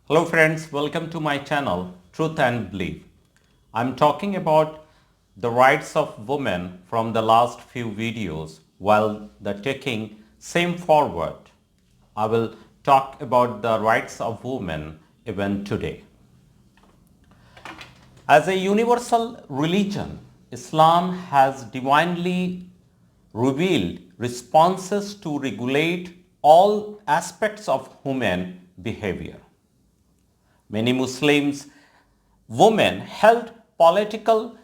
Hello friends, welcome to my channel Truth and Belief. I'm talking about the rights of women from the last few videos while the taking same forward. I will talk about the rights of women even today. As a universal religion, Islam has divinely revealed responses to regulate all aspects of human behavior. Many Muslims women held political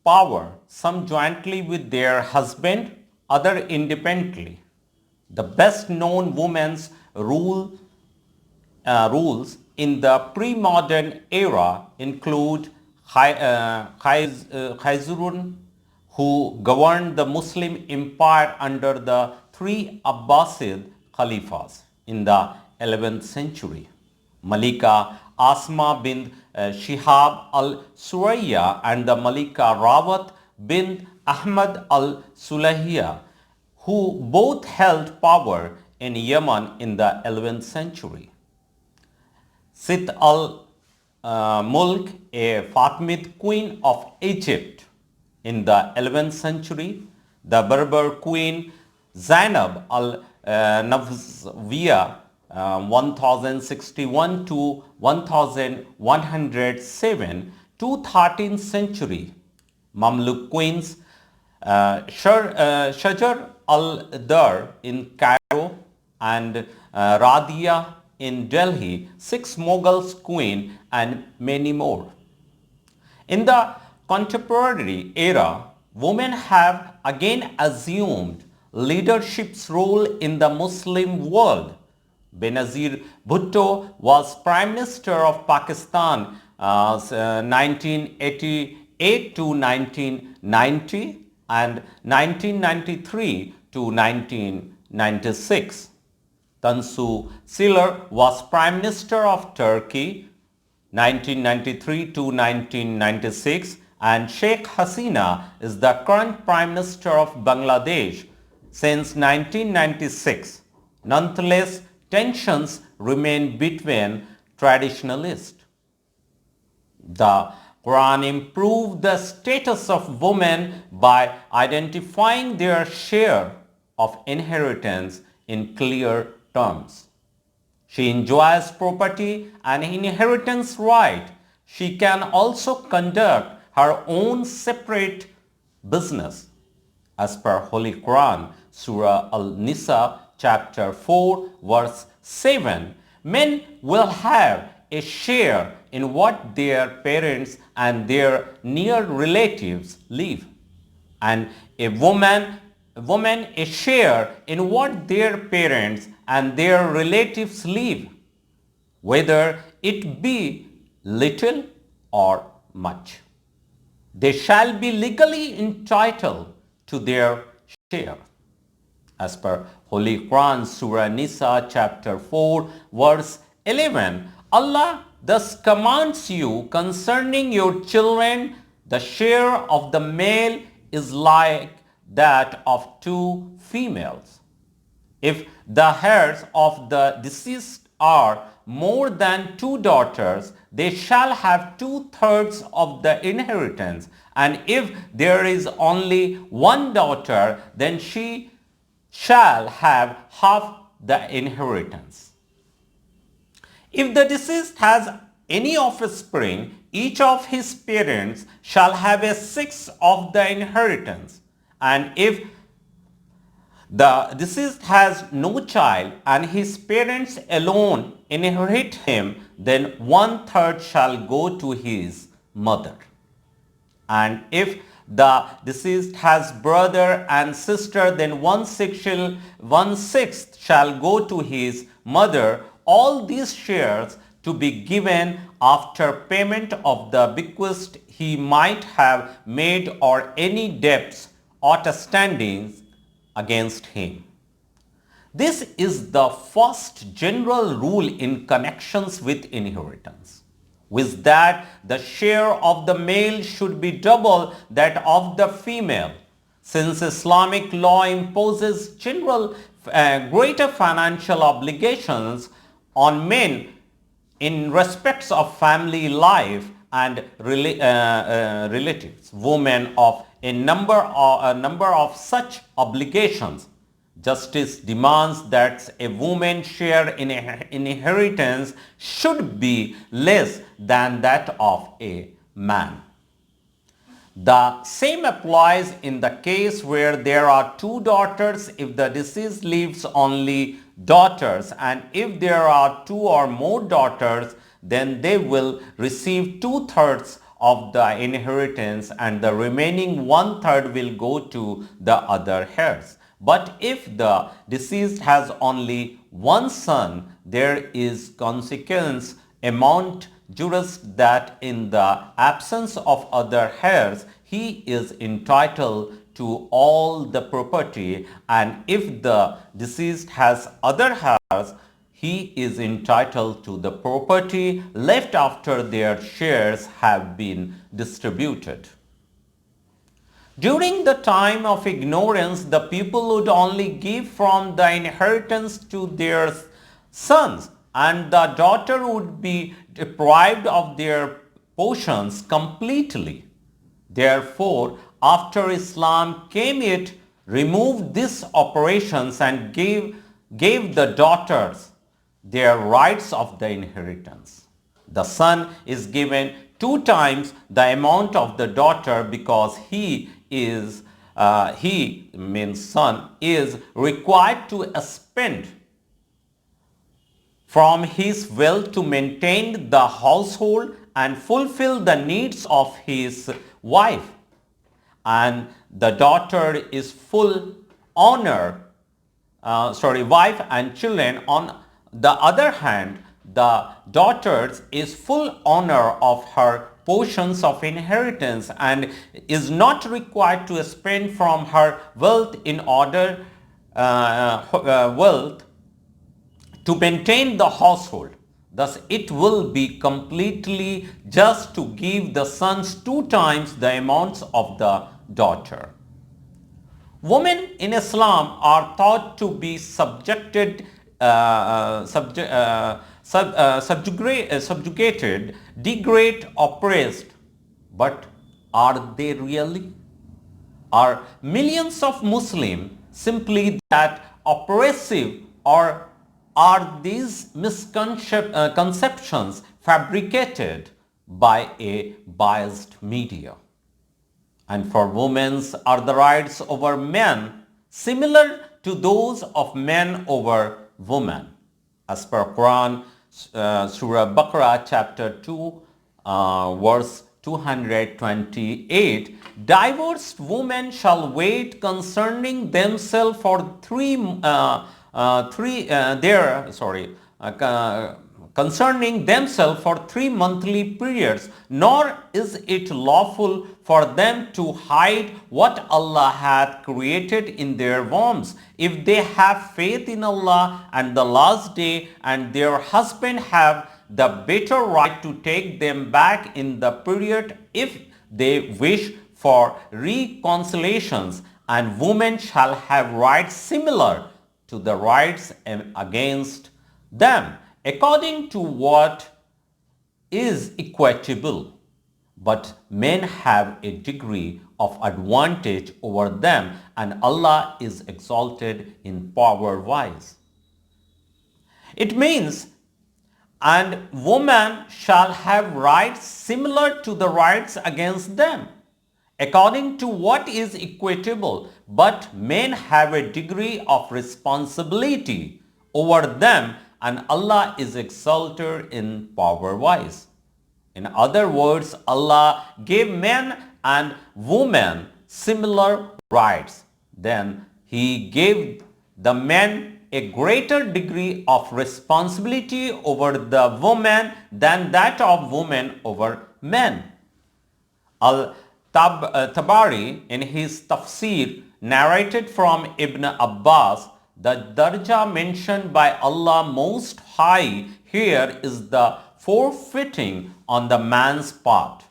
power, some jointly with their husband, other independently. The best known women's rules in the pre-modern era include Khizrun, who governed the Muslim empire under the three Abbasid Khalifas in the 11th century. Malika Asma bint Shihab al-Surayya and the Malika Rawat bint Ahmad al-Sulahiyya, who both held power in Yemen in the 11th century. Sit al-Mulk, a Fatimid queen of Egypt in the 11th century, the Berber queen Zainab al-Nafzawiyya 1061 to 1107 to 13th century, Mamluk queens Shajar al-Dar in Cairo and Radia in Delhi, 6 Mughals queen and many more. In the contemporary era, women have again assumed leadership's role in the Muslim world. Benazir Bhutto was Prime Minister of Pakistan 1988 to 1990 and 1993 to 1996. Tansu Çiller was Prime Minister of Turkey 1993 to 1996 and Sheikh Hasina is the current Prime Minister of Bangladesh since 1996. Nonetheless, tensions remain between traditionalists. The Quran improved the status of women by identifying their share of inheritance in clear terms. She enjoys property and inheritance right. She can also conduct her own separate business. As per Holy Quran, Surah Al-Nisa, chapter 4, verse 7, men will have a share in what their parents and their near relatives leave, and a woman a share in what their parents and their relatives leave, whether it be little or much. They shall be legally entitled to their share. As per Holy Quran, Surah Nisa, chapter 4, verse 11, Allah thus commands you concerning your children, the share of the male is like that of 2 females. If the heirs of the deceased are more than 2 daughters, they shall have 2/3 of the inheritance, and if there is only 1 daughter, then she shall have half the inheritance. If the deceased has any offspring, each of his parents shall have a sixth of the inheritance, and if the deceased has no child and his parents alone inherit him, then 1/3 shall go to his mother. And if the deceased has brother and sister, then 1/6 shall go to his mother. All these shares to be given after payment of the bequest he might have made or any debts outstanding against him. This is the first general rule in connections with inheritance. With that, the share of the male should be double that of the female. Since Islamic law imposes greater financial obligations on men in respects of family life and relatives. Women of a number of such obligations. Justice demands that a woman's share in inheritance should be less than that of a man. The same applies in the case where there are two daughters if the deceased leaves only daughters, and if there are two or more daughters, then they will receive 2/3 of the inheritance and the remaining 1/3 will go to the other heirs. But if the deceased has only one son, there is consequence amount juris that in the absence of other heirs, he is entitled to all the property, and if the deceased has other heirs, he is entitled to the property left after their shares have been distributed. During the time of ignorance, the people would only give from the inheritance to their sons, and the daughter would be deprived of their portions completely. Therefore, after Islam came, it removed these operations and gave the daughters their rights of the inheritance. The son is given 2 times the amount of the daughter because he means son is required to spend from his wealth to maintain the household and fulfill the needs of his wife, and the daughter is full honor, wife and children. On the other hand, the daughter is full honor of her portions of inheritance and is not required to spend from her wealth in order to maintain the household. Thus, it will be completely just to give the sons 2 times the amounts of the daughter. Women in Islam are thought to be subjugated, degraded, oppressed. But are they really? Are millions of Muslims simply that oppressive, or are these misconceptions fabricated by a biased media? And for women, are the rights over men similar to those of men over women? As per Quran, Surah Baqarah chapter 2, verse 228, divorced women shall wait concerning themselves for concerning themselves for 3 monthly periods, nor is it lawful for them to hide what Allah hath created in their wombs, if they have faith in Allah and the last day, and their husband have the better right to take them back in the period if they wish for reconciliations, and women shall have rights similar to the rights against them, according to what is equitable. But men have a degree of advantage over them, and Allah is exalted in power wise. It means, and women shall have rights similar to the rights against them, according to what is equitable, but men have a degree of responsibility over them, and Allah is exalted in power wise. In other words, Allah gave men and women similar rights. Then He gave the men a greater degree of responsibility over the women than that of women over men. Tabari in his tafsir narrated from Ibn Abbas, the darja mentioned by Allah Most High here is the forfeiting on the man's part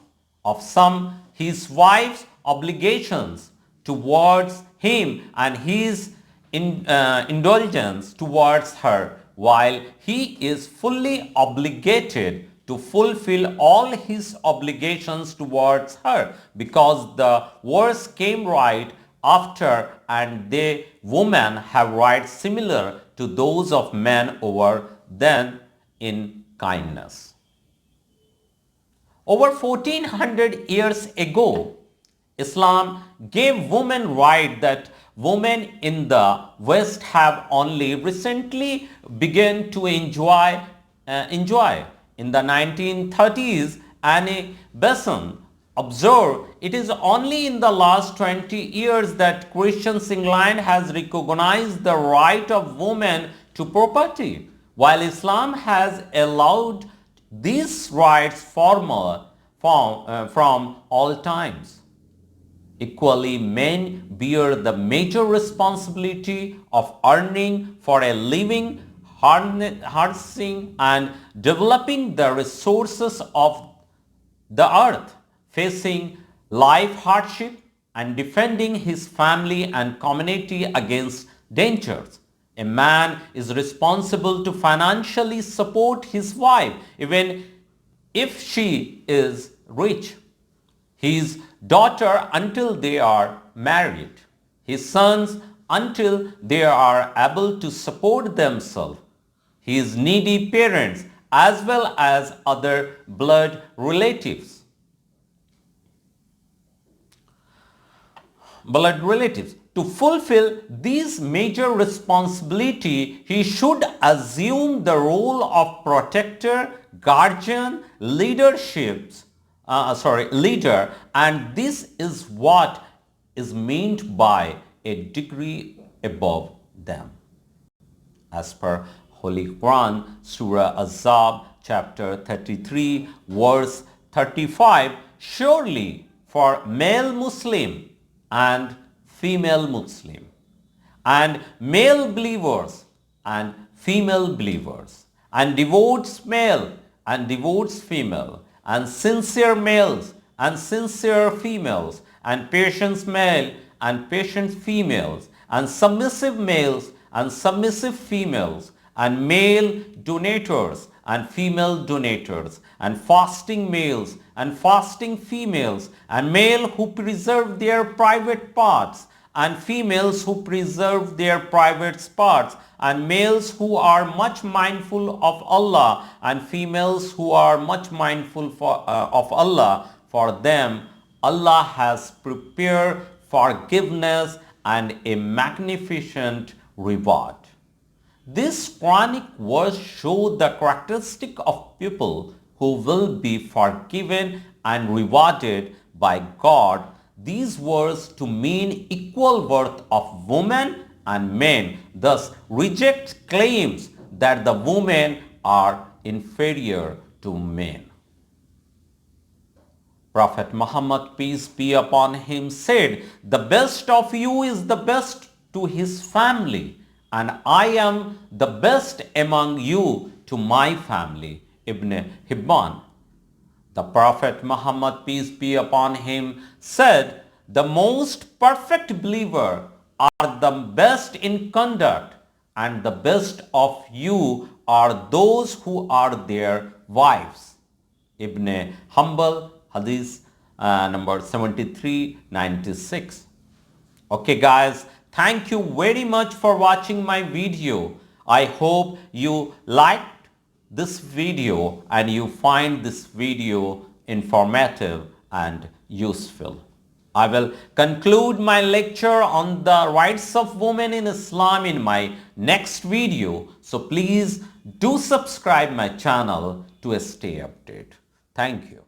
of some his wife's obligations towards him and his indulgence towards her, while he is fully obligated to fulfill all his obligations towards her, because the verse came right after, and they women have rights similar to those of men over them in kindness. Over 1400 years ago, Islam gave women right that women in the West have only recently begun to enjoy. In the 1930s, Annie Besant observed it is only in the last 20 years that Christian England has recognized the right of women to property, while Islam has allowed these rights from all times. Equally, men bear the major responsibility of earning for a living, harnessing and developing the resources of the earth, facing life hardship and defending his family and community against dangers. A man is responsible to financially support his wife even if she is rich, his daughter until they are married, his sons until they are able to support themselves, his needy parents as well as other blood relatives. To fulfill these major responsibility, he should assume the role of protector, guardian, leader, and this is what is meant by a degree above them. As per Holy Quran, Surah Ahzab, chapter 33, verse 35, surely for male Muslim and female Muslim, and male believers and female believers, and devout male and devout female, and sincere males and sincere females, and patient male and patient females, and submissive males and submissive females, and male donators and female donators, and fasting males and fasting females, and male who preserve their private parts, and females who preserve their private parts, and males who are much mindful of Allah, and females who are much mindful of Allah. For them, Allah has prepared forgiveness and a magnificent reward. This Quranic verse shows the characteristic of people who will be forgiven and rewarded by God. These words to mean equal worth of women and men, thus reject claims that the women are inferior to men. Prophet Muhammad, peace be upon him, said, "The best of you is the best to his family, and I am the best among you to my family." Ibn Hibban. The Prophet Muhammad, peace be upon him, said, "The most perfect believer are the best in conduct, and the best of you are those who are their wives." Ibn Hanbal, Hadith number 7396. Okay guys, thank you very much for watching my video. I hope you liked this video and you find this video informative and useful. I will conclude my lecture on the rights of women in Islam in my next video. So please do subscribe my channel to stay updated. Thank you.